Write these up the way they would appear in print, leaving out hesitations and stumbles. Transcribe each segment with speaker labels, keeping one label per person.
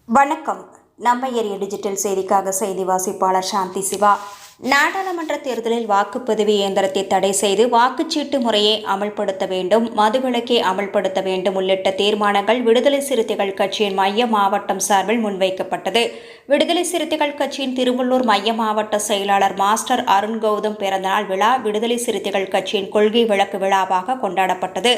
Speaker 1: வணக்கம். நம்ம ஏரிய டிஜிட்டல் செய்திக்காக செய்தி வாசிப்பாளர் சாந்தி சிவா. நாடாளுமன்ற தேர்தலில் வாக்குப்பதிவு இயந்திரத்தை தடை செய்து வாக்குச்சீட்டு முறையை அமல்படுத்த வேண்டும், மதுவிலக்கை அமல்படுத்த வேண்டும் உள்ளிட்ட தீர்மானங்கள் விடுதலை சிறுத்தைகள் கட்சியின் மைய மாவட்டம் சார்பில் முன்வைக்கப்பட்டது. விடுதலை சிறுத்தைகள் கட்சியின் திருவள்ளூர் மைய மாவட்ட செயலாளர் மாஸ்டர் அருண் கௌதம் பிறந்தநாள் விழா விடுதலை சிறுத்தைகள் கட்சியின் கொள்கை விளக்கு விழாவாக கொண்டாடப்பட்டது.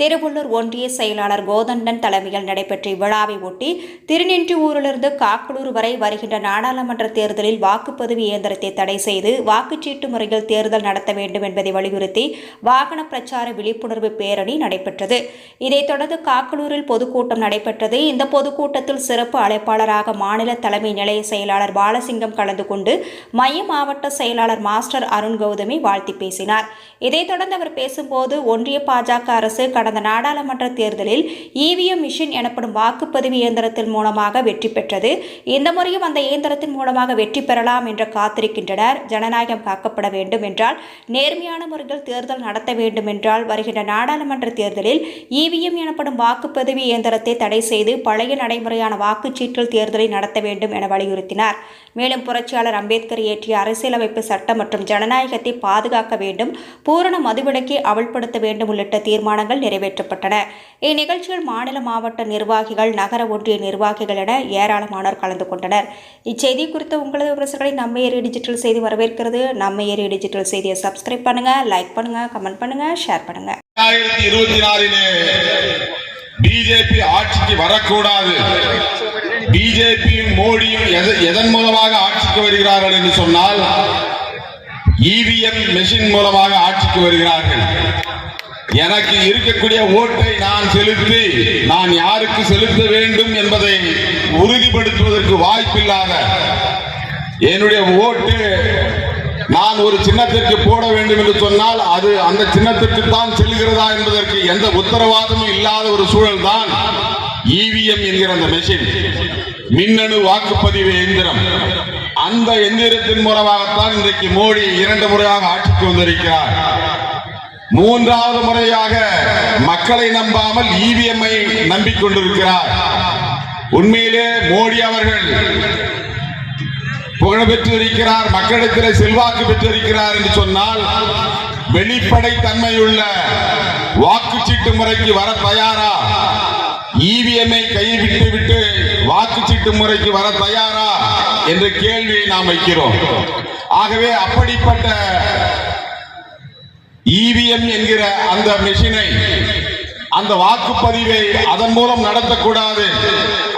Speaker 1: திருவள்ளூர் ஒன்றிய செயலாளர் கோதண்டன் தலைமையில் நடைபெற்ற இவ்விழாவை ஒட்டி திருநின்றவூரிலிருந்து காக்கலூர் வரை வருகின்ற நாடாளுமன்ற தேர்தலில் வாக்குப்பதிவு இயந்திரத்தை தடை செய்து வாக்குச்சீட்டு முறையில் தேர்தல் நடத்த வேண்டும் என்பதை வலியுறுத்தி வாகன பிரச்சார விழிப்புணர்வு பேரணி நடைபெற்றது. இதைத் தொடர்ந்து காக்கலூரில் பொதுக்கூட்டம் நடைபெற்றது. இந்த பொதுக்கூட்டத்தில் சிறப்பு அழைப்பாளராக மாநில தலைமை நிலைய செயலாளர் பாலசிங்கம் கலந்து கொண்டு மைய மாவட்ட செயலாளர் மாஸ்டர் அருண் கௌதமி வாழ்த்தி பேசினார். இதைத் தொடர்ந்து அவர் பேசும்போது, ஒன்றிய பாஜக அரசு கடந்த நாடாளுமன்ற தேர்தலில் இவிஎம் மிஷின் எனப்படும் வாக்குப்பதிவு இயந்திரத்தின் மூலமாக வெற்றி பெற்றது. இந்த முறையும் அந்த இயந்திரத்தின் மூலமாக வெற்றி பெறலாம் என்று காத்திருக்கின்றனர். ஜனநாயகம் காக்கப்பட வேண்டும் என்றால், நேர்மையான முறையில் தேர்தல் நடத்த வேண்டும் என்றால், வருகின்ற நாடாளுமன்ற தேர்தலில் இவிஎம் எனப்படும் வாக்குப்பதிவு இயந்திரத்தை தடை செய்து பழைய நடைமுறையான வாக்குச்சீட்டில் தேர்தலை நடத்த வேண்டும் என வலியுறுத்தினார். மேலும் புரட்சியாளர் அம்பேத்கர் இயற்றிய அரசியலமைப்பு சட்டம் மற்றும் ஜனநாயகத்தை பாதுகாக்க வேண்டும், பூரண மதுவிலக்கை அமல்படுத்த வேண்டும் உள்ளிட்ட தீர்மானங்கள் நிறைவேற்றப்பட்டன. இந்நிகழ்ச்சியில் மாநில மாவட்ட நிர்வாகிகள், நகர ஒன்றிய நிர்வாகிகள் என ஏராளமானோர் கலந்து கொண்டனர். இச்செய்தி குறித்த உங்களது விமர்சனங்களை நம்ம ஏரிய டிஜிட்டல் செய்தி வரவேற்கிறது. நம்ம ஏரிய டிஜிட்டல் செய்தியை சப்ஸ்கிரைப் பண்ணுங்க, லைக் பண்ணுங்க, கமெண்ட் பண்ணுங்க, ஷேர் பண்ணுங்க.
Speaker 2: 2024 பிஜேபி ஆட்சிக்கு வரக்கூடாது. பிஜேபியும் மோடியும் எதன் மூலமாக ஆட்சிக்கு வருகிறார்கள் என்று சொன்னால், இவிஎம் மெஷின் மூலமாக ஆட்சிக்கு வருகிறார்கள். எனக்கு இருக்கக்கூடிய ஓட்டை நான் செலுத்தி நான் யாருக்கு செலுத்த வேண்டும் என்பதை உறுதிப்படுத்துவதற்கு வாய்ப்பில்லாத என்னுடைய ஓட்டு நான் ஒரு சின்னத்திற்கு போட வேண்டும் என்று சொன்னால் அது அந்த சின்னத்திற்கு தான் செல்கிறதா என்பதற்கு எந்த உத்தரவாதமும் இல்லாத ஒரு சூழல் தான் இவிஎம் என்கிற அந்த மெஷின், மின்னணு வாக்குப்பதிவு எந்திரம். அந்த எந்திரத்தின் மூலமாகத்தான் இன்றைக்கு மோடி 2 முறையாக ஆட்சிக்கு வந்திருக்கிறார். 3வது முறையாக மக்களை நம்பாமல் இவிஎம்ஐ நம்பிக்கொண்டிருக்கிறார். உண்மையிலே மோடி அவர்கள் புகழ் பெற்றிருக்கிறார், மக்களிடத்தில் செல்வாக்கு பெற்றிருக்கிறார் என்று சொன்னால், வெளிப்படை தன்மையுள்ள வாக்குச்சீட்டு முறைக்கு வர தயாரா, இவிஎம்ஐ கைவிட்டு விட்டு வாக்குச்சீட்டு முறைக்கு வர தயாரா என்ற கேள்வியை நாம் வைக்கிறோம். ஆகவே அப்படிப்பட்ட இவிஎம் என்கிற அந்த மெஷினை, அந்த வாக்குப்பதிவை அதன் மூலம் நடத்தக்கூடாது,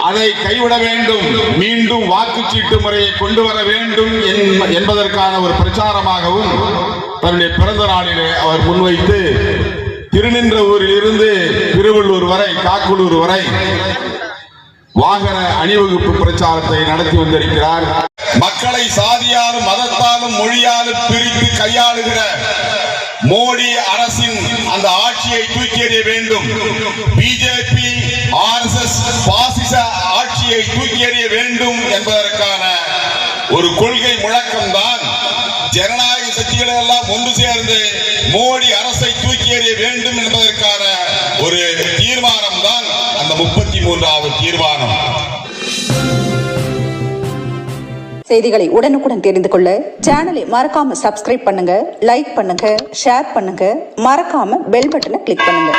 Speaker 2: அதை கைவிட வேண்டும், மீண்டும் வாக்குச்சீட்டு முறையை கொண்டு வர வேண்டும் என்பதற்கான ஒரு பிரச்சாரமாகவும் தன்னுடைய பிறந்த நாளிலே அவர் முன்வைத்து திருநின்றவூரில் இருந்து திருவள்ளூர் வரை, காக்கலூர் வரை வாகன அணிவகுப்பு பிரச்சாரத்தை நடத்தி வந்திருக்கிறார். மக்களை சாதியாலும் மதத்தாலும் மொழியாலும் பிரித்து கையாளுகிற மோடி அரசின் அந்த ஆட்சியை தூக்கி எறிய வேண்டும். பிஜேபி ஆர்எஸ்எஸ் பாசிச ஆட்சியை தூக்கி எறிய வேண்டும் என்பதற்கான ஒரு கொள்கை முழக்கம் தான் ஜனநாயக சக்திகளை எல்லாம் ஒன்று சேர்ந்து மோடி அரசை தூக்கி எறிய வேண்டும் என்பதற்கான ஒரு தீர்மானம் தான் அந்த 33வது தீர்மானம்.
Speaker 3: செய்திகளை உடனுக்குடன் தெரிந்து கொள்ள சேனலை மறக்காம சப்ஸ்கிரைப் பண்ணுங்க, லைக் பண்ணுங்க, ஷேர் பண்ணுங்க, மறக்காம பெல் பட்டனை கிளிக் பண்ணுங்க.